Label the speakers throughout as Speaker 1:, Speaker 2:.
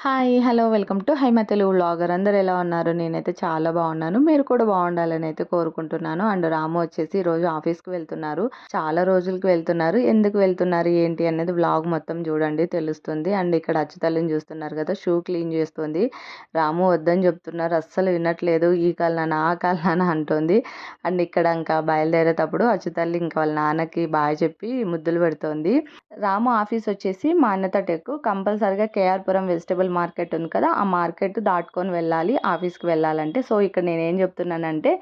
Speaker 1: Hi! Hello! Welcome to Haima Telugu vlogger. అందరూ ఎలా ఉన్నారు? నేనైతే చాలా బాగున్నాను. మీరు కూడా బాగుండాలని అయితే కోరుకుంటున్నాను. అండ్ రాము వచ్చేసి ఈరోజు ఆఫీస్‌కి వెళ్తున్నారు. చాలా రోజులకి వెళ్తున్నారు. ఎందుకు వెళ్తున్నారు, ఏంటి అనేది వ్లాగ్ మొత్తం చూడండి తెలుస్తుంది. అండ్ ఇక్కడ అచ్చుతల్లిని చూస్తున్నారు కదా! షూ క్లీన్ చేస్తుంది. రాము వద్దని చెప్తున్నారు. అస్సలు వినట్లేదు. ఈ కాలు నాన్న, ఆ కాలు నాన్న అంటుంది. అండ్ ఇక్కడ ఇంకా బయలుదేరేటప్పుడు అచ్చుతల్లి ఇంకా వాళ్ళ నాన్నకి బాయ్ చెప్పి ముద్దులు పెడుతోంది. రాము ఆఫీస్ వచ్చేసి మా అన్నత టెక్ కంపల్సరిగా కేఆర్పురం వెజిటబుల్ మార్కెట్ ఉంది కదా, ఆ మార్కెట్ దాటుకొని వెళ్ళాలి ఆఫీస్కి వెళ్ళాలంటే. సో ఇక్కడ నేనేం చెప్తున్నానంటే,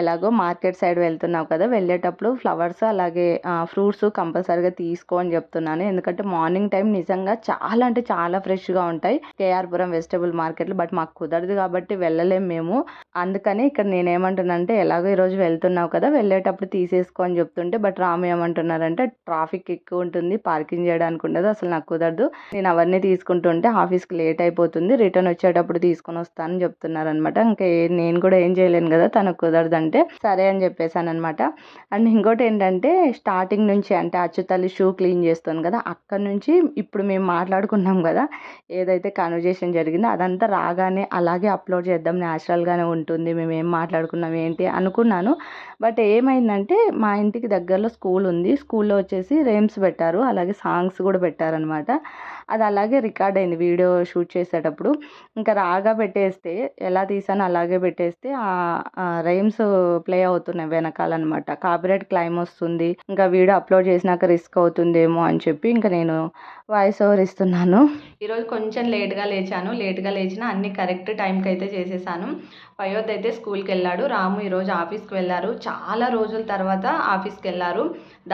Speaker 1: ఎలాగో మార్కెట్ సైడ్ వెళ్తున్నావు కదా, వెళ్ళేటప్పుడు ఫ్లవర్స్ అలాగే ఫ్రూట్స్ కంపల్సరిగా తీసుకో అని చెప్తున్నాను. ఎందుకంటే మార్నింగ్ టైం నిజంగా చాలా అంటే చాలా ఫ్రెష్గా ఉంటాయి కేఆర్పురం వెజిటబుల్ మార్కెట్లో. బట్ మాకు కుదరదు కాబట్టి వెళ్ళలేము మేము. అందుకని ఇక్కడ నేనేమంటున్నానంటే, ఎలాగో ఈరోజు వెళ్తున్నావు కదా, వెళ్ళేటప్పుడు తీసేసుకో అని చెప్తుంటే, బట్ రాము ఏమంటున్నారంటే ట్రాఫిక్ ఎక్కువ ఉంటుంది, పార్కింగ్ చేయడానికి ఉండదు, అసలు నాకు కుదరదు, నేను అవన్నీ తీసుకుంటుంటే ఆఫీస్కి లేట్ అయిపోతుంది, రిటర్న్ వచ్చేటప్పుడు తీసుకొని వస్తానని చెప్తున్నారనమాట. ఇంకా నేను కూడా ఏం చేయలేను కదా, తనకు కుదరదంటే సరే అని చెప్పేసాను అనమాట. అండ్ ఇంకోటి ఏంటంటే, స్టార్టింగ్ నుంచి అంటే అచ్చుతల్లి షూ క్లీన్ చేస్తుంది కదా, అక్కడ నుంచి ఇప్పుడు మేము మాట్లాడుకున్నాం కదా, ఏదైతే కన్వర్జేషన్ జరిగిందో అదంతా రాగానే అలాగే అప్లోడ్ చేద్దాం, న్యాచురల్గానే ఉంటుంది, మేము ఏం మాట్లాడుకున్నాం ఏంటి అనుకున్నాను. బట్ ఏమైందంటే, మా ఇంటికి దగ్గరలో స్కూల్ ఉంది, స్కూల్లో వచ్చేసి రేమ్స్ పెట్టారు, అలాగే సాంగ్స్ కూడా పెట్టారనమాట. అది అలాగే రికార్డ్ అయింది వీడియో షూట్ చేసేటప్పుడు. ఇంకా రాగా పెట్టేస్తే, ఎలా తీసానో అలాగే పెట్టేస్తే రైమ్స్ ప్లే అవుతున్నాయి వెనకాలన్నమాట. కాపీరైట్ క్లైమ్ వస్తుంది, ఇంకా వీడియో అప్లోడ్ చేసినాక రిస్క్ అవుతుందేమో అని చెప్పి ఇంకా నేను వాయిస్ ఓవర్ ఇస్తున్నాను. ఈరోజు కొంచెం లేట్గా లేచినా అన్ని కరెక్ట్ టైంకి అయితే చేసేసాను. పయోత్ అయితే స్కూల్కి వెళ్ళాడు, రాము ఈరోజు ఆఫీస్కి వెళ్ళారు. చాలా రోజుల తర్వాత ఆఫీస్కి వెళ్ళారు.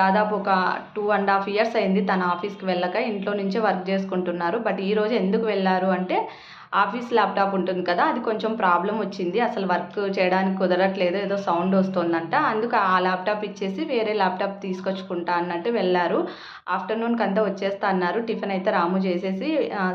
Speaker 1: దాదాపు ఒక 2.5 years అయింది తన ఆఫీస్కి వెళ్ళక, ఇంట్లో నుంచే వర్క్ చేసుకుంటున్నారు. బట్ ఈరోజు ఎందుకు వెళ్ళారు అంటే, ఆఫీస్ ల్యాప్టాప్ ఉంటుంది కదా, అది కొంచెం ప్రాబ్లం వచ్చింది, అసలు వర్క్ చేయడానికి కుదరట్లేదు, ఏదో సౌండ్ వస్తుందంట. అందుకు ఆ ల్యాప్టాప్ ఇచ్చేసి వేరే ల్యాప్టాప్ తీసుకొచ్చుకుంటా అన్నట్టు వెళ్ళారు. ఆఫ్టర్నూన్కి అంతా వచ్చేస్తా అన్నారు. టిఫిన్ అయితే రాము చేసేసి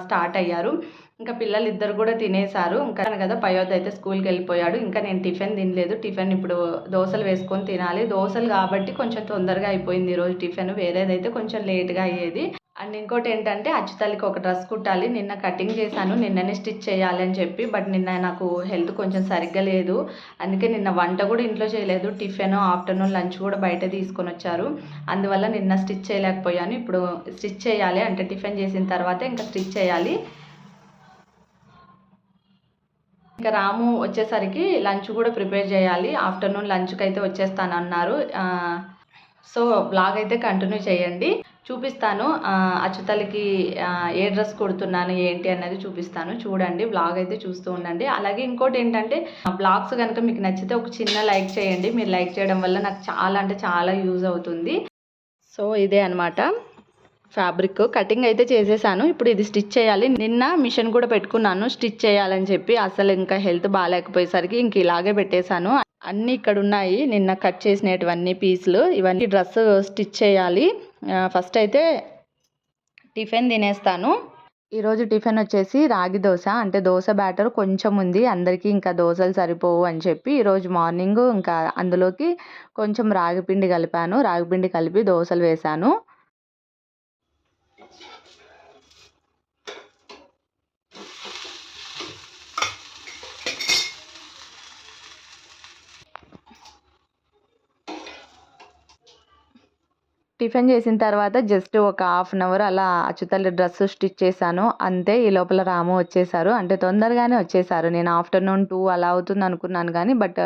Speaker 1: స్టార్ట్ అయ్యారు. ఇంకా పిల్లలు ఇద్దరు కూడా తినేశారు. ఇంకా కదా పయోద్ అయితే స్కూల్కి వెళ్ళిపోయాడు. ఇంకా నేను టిఫిన్ తినలేదు. టిఫిన్ ఇప్పుడు దోశలు వేసుకొని తినాలి. దోశలు కాబట్టి కొంచెం తొందరగా అయిపోయింది ఈరోజు టిఫిన్, వేరేదైతే కొంచెం లేట్గా అయ్యేది. అండ్ ఇంకోటి ఏంటంటే, అచ్చుతల్లికి ఒక డ్రెస్ కుట్టాలి. నిన్న కటింగ్ చేశాను, నిన్ననే స్టిచ్ చేయాలి అని చెప్పి. బట్ నిన్న నాకు హెల్త్ కొంచెం సరిగ్గా లేదు, అందుకే నిన్న వంట కూడా ఇంట్లో చేయలేదు. టిఫిన్, ఆఫ్టర్నూన్ లంచ్ కూడా బయట తీసుకొని వచ్చారు, అందువల్ల నిన్న స్టిచ్ చేయలేకపోయాను. ఇప్పుడు స్టిచ్ చేయాలి, అంటే టిఫిన్ చేసిన తర్వాత ఇంకా స్టిచ్ చేయాలి. ఇంకా రాము వచ్చేసరికి లంచ్ కూడా ప్రిపేర్ చేయాలి. ఆఫ్టర్నూన్ లంచ్కి అయితే వచ్చేస్తానన్నారు. సో బ్లాగ్ అయితే కంటిన్యూ చేయండి, చూపిస్తాను. అచ్చుతల్లికి ఏ డ్రెస్ కుడుతున్నాను ఏంటి అనేది చూపిస్తాను, చూడండి. బ్లాగ్ అయితే చూస్తూ ఉండండి. అలాగే ఇంకోటి ఏంటంటే, బ్లాగ్స్ కనుక మీకు నచ్చితే ఒక చిన్న లైక్ చేయండి. మీరు లైక్ చేయడం వల్ల నాకు చాలా అంటే చాలా యూజ్ అవుతుంది. సో ఇదే అనమాట, ఫ్యాబ్రిక్ కటింగ్ అయితే చేసేసాను. ఇప్పుడు ఇది స్టిచ్ చేయాలి. నిన్న మిషన్ కూడా పెట్టుకున్నాను స్టిచ్ చేయాలని చెప్పి, అసలు ఇంకా హెల్త్ బాగాలేకపోయేసరికి ఇంక ఇలాగే పెట్టేశాను. అన్నీ ఇక్కడ ఉన్నాయి నిన్న కట్ చేసినటువన్నీ పీసులు, ఇవన్నీ డ్రెస్ స్టిచ్ చేయాలి. ఫస్ట్ అయితే టిఫిన్ తినేస్తాను. ఈరోజు టిఫిన్ వచ్చేసి రాగి దోశ, అంటే దోశ బ్యాటర్ కొంచెం ఉంది అందరికీ, ఇంకా దోశలు సరిపోవు అని చెప్పి ఈరోజు మార్నింగ్ ఇంకా అందులోకి కొంచెం రాగిపిండి కలిపాను. రాగిపిండి కలిపి దోశలు వేశాను. టిఫిన్ చేసిన తర్వాత జస్ట్ ఒక 1/2 hour అలా అచ్చుతల్లి డ్రెస్ స్టిచ్ చేశాను అంతే. ఈ లోపల రాము వచ్చేసారు, అంటే తొందరగానే వచ్చేసారు. నేను ఆఫ్టర్నూన్ 2 అలా అవుతుంది అనుకున్నాను కానీ, బట్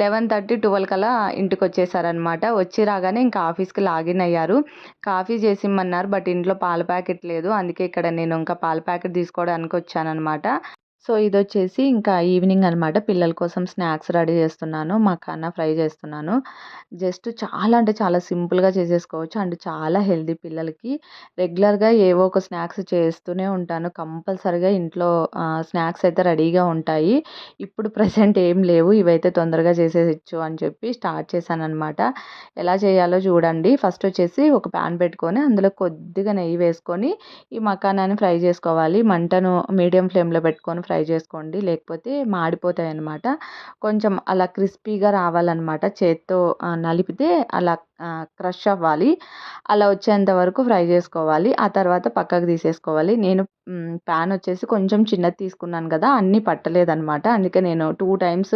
Speaker 1: 11:30, 12 కల్లా ఇంటికి వచ్చేసారనమాట. వచ్చి రాగానే ఇంకా ఆఫీస్కి లాగిన్ అయ్యారు. కాఫీ చేసిమ్మన్నారు, బట్ ఇంట్లో పాల ప్యాకెట్ లేదు, అందుకే ఇక్కడ నేను ఇంకా పాల ప్యాకెట్ తీసుకోవడానికి వచ్చానమాట. సో ఇదొచ్చేసి ఇంకా ఈవినింగ్ అనమాట. పిల్లల కోసం స్నాక్స్ రెడీ చేస్తున్నాను, మకానా ఫ్రై చేస్తున్నాను. జస్ట్ చాలా అంటే చాలా సింపుల్గా చేసేసుకోవచ్చు, అండ్ చాలా హెల్దీ. పిల్లలకి రెగ్యులర్గా ఏవో ఒక స్నాక్స్ చేస్తూనే ఉంటాను, కంపల్సరిగా ఇంట్లో స్నాక్స్ అయితే రెడీగా ఉంటాయి. ఇప్పుడు ప్రజెంట్ ఏం లేవు, ఇవైతే తొందరగా చేసేయచ్చు అని చెప్పి స్టార్ట్ చేశాను అనమాట. ఎలా చేయాలో చూడండి. ఫస్ట్ వచ్చేసి ఒక ప్యాన్ పెట్టుకొని అందులో కొద్దిగా నెయ్యి వేసుకొని ఈ మకానాన్ని ఫ్రై చేసుకోవాలి. మంటను మీడియం ఫ్లేమ్లో పెట్టుకొని ఫ్రై ఫ్రై చేసుకోండి, లేకపోతే మాడిపోతాయన్నమాట. కొంచెం అలా క్రిస్పీగా రావాలన్నమాట. చేత్తో నలిపితే అలా క్రష్ అవ్వాలి. అలా వచ్చేంత వరకు ఫ్రై చేసుకోవాలి. ఆ తర్వాత పక్కకు తీసేసుకోవాలి. నేను ప్యాన్ వచ్చేసి కొంచెం చిన్నది తీసుకున్నాను కదా! అన్నీ పట్టలేదన్నమాట. అందుకే నేను 2 టైమ్స్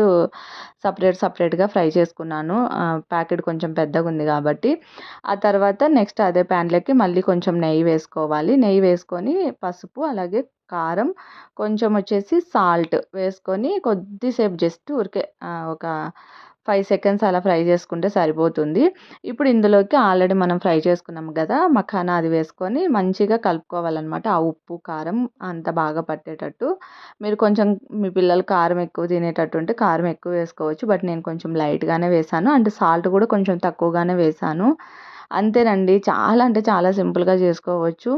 Speaker 1: సెపరేట్‌గా ఫ్రై చేసుకున్నాను. ప్యాకెట్ కొంచెం పెద్దగుంది కాబట్టి. ఆ తర్వాత నెక్స్ట్ అదే ప్యాన్‌లోకి మళ్ళీ కొంచెం నెయ్యి వేసుకోవాలి. నెయ్యి వేసుకొని పసుపు, అలాగే కారం, కొంచెం వచ్చేసి సాల్ట్ వేసుకొని కొద్దిసేపు జస్ట్ ఊరికే ఒక 5 సెకండ్స్ అలా ఫ్రై చేసుకుంటే సరిపోతుంది. ఇప్పుడు ఇందులోకి ఆల్రెడీ మనం ఫ్రై చేసుకున్నాం గదా! మఖానా అది వేసుకొని మంచిగా కలుపుకోవాలనమాట. ఆ ఉప్పు, కారం అంతా బాగా పట్టేటట్టు. మీరు కొంచెం మీ పిల్లలు కారం ఎక్కువ తినేటట్టుంటే కారం ఎక్కువ వేసుకోవచ్చు. బట్ నేను కొంచెం లైట్‌గానే వేశాను. అండ్ సాల్ట్ కూడా కొంచెం తక్కువగానే వేశాను. అంతేనండి. చాలా అంటే చాలా సింపుల్‌గా చేసుకోవచ్చు.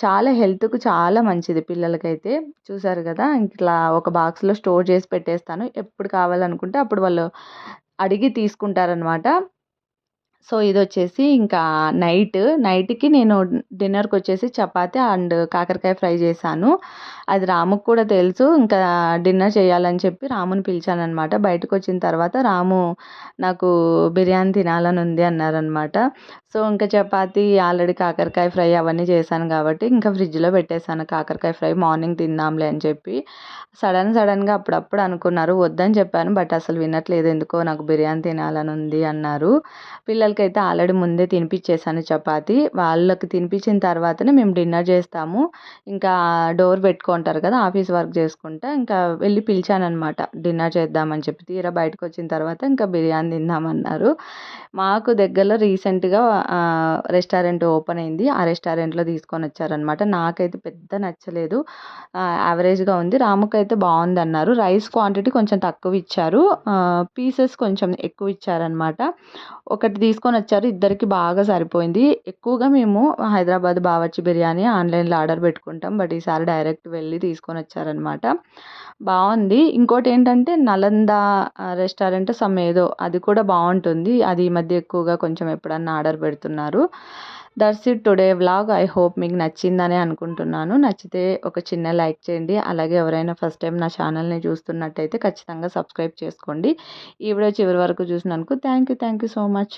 Speaker 1: చాలా హెల్త్‌కు చాలా మంచిది పిల్లలకైతే. చూసారు గదా! ఇట్లా ఒక బాక్స్‌లో స్టోర్ చేసి పెట్టేస్తాను. ఎప్పుడు కావాలనుకుంటే అప్పుడు వాళ్ళు అడిగి తీసుకుంటారనమాట. సో, ఇదొచ్చేసి ఇంకా నైట్‌కి నేను డిన్నర్‌కొచ్చేసి చపాతీ అండ్ కాకరకాయ ఫ్రై చేశాను. అది రాముకి కూడా తెలుసు. ఇంకా డిన్నర్ చేయాలని చెప్పి రాముని పిలిచాననమాట. బయటకొచ్చిన తర్వాత రాము నాకు బిర్యానీ తినాలనుంది అన్నారనమాట. సో, ఇంకా చపాతీ ఆల్రెడీ కాకరకాయ ఫ్రై అవన్నీ చేశాను కాబట్టి ఇంకా ఫ్రిడ్జ్‌లో పెట్టేసాను కాకరకాయ ఫ్రై మార్నింగ్ తిందాంలే అని చెప్పి. సడన్‌గా అప్పుడప్పుడు అనుకున్నారు. వద్దని చెప్పాను. బట్ అసలు వినట్లేదు. ఎందుకో నాకు బిర్యానీ తినాలనుంది అన్నారు. పిల్లలకైతే ఆల్రెడీ ముందే తినిపిచ్చేసాను చపాతీ. వాళ్ళకి తినిపించిన తర్వాతనే మేము డిన్నర్ చేస్తాము. ఇంకా డోర్ పెట్టుకుంటారు కదా! ఆఫీస్ వర్క్ చేసుకుంటా ఇంకా వెళ్ళి పిలిచాననమాట డిన్నర్ చేద్దామని చెప్పి. తీరా బయటకొచ్చిన తర్వాత ఇంకా బిర్యానీ తిందామన్నారు. మాకు దగ్గరలో రీసెంట్‌గా రెస్టారెంట్ ఓపెన్ అయింది. ఆ రెస్టారెంట్‌లో తీసుకొనొచ్చారనమాట. నాకైతే పెద్ద నచ్చలేదు. యావరేజ్‌గా ఉంది. రాముకైతే బావుందన్నారు. రైస్ క్వాంటిటీ కొంచెం తక్కువిచ్చారు. పీసెస్ కొంచెం ఎక్కువిచ్చారనమాట. ఒకటి తీసుకొనొచ్చారు. ఇద్దరికి బాగా సరిపోయింది. ఎక్కువగా మేము హైదరాబాద్ బావర్చి బిర్యానీ ఆన్‌లైన్‌లో ఆర్డర్ పెట్టుకుంటాం. బట్ ఈసారి డైరెక్ట్ వెళ్ళి తీసుకొనొచ్చారనమాట. బావుంది. ఇంకోటేంటంటే నలంద రెస్టారెంట్ ఏదో అది కూడా బావుంటుంది. అది ఈ మధ్య ఎక్కువగా కొంచెం ఎప్పుడన్నా ఆర్డర్ పెడుతున్నారు. That's it today vlog. I hope మీకు నచ్చిందనే అనుకుంటున్నాను. నచ్చితే ఒక చిన్న లైక్ చేయండి. అలాగే ఎవరైనా ఫస్ట్ టైం నా ఛానల్‌ని చూస్తున్నట్టయితే ఖచ్చితంగా సబ్స్క్రైబ్ చేసుకోండి. ఈ వీడియో చివరి వరకు చూసినందుకు థ్యాంక్ యూ సో మచ్.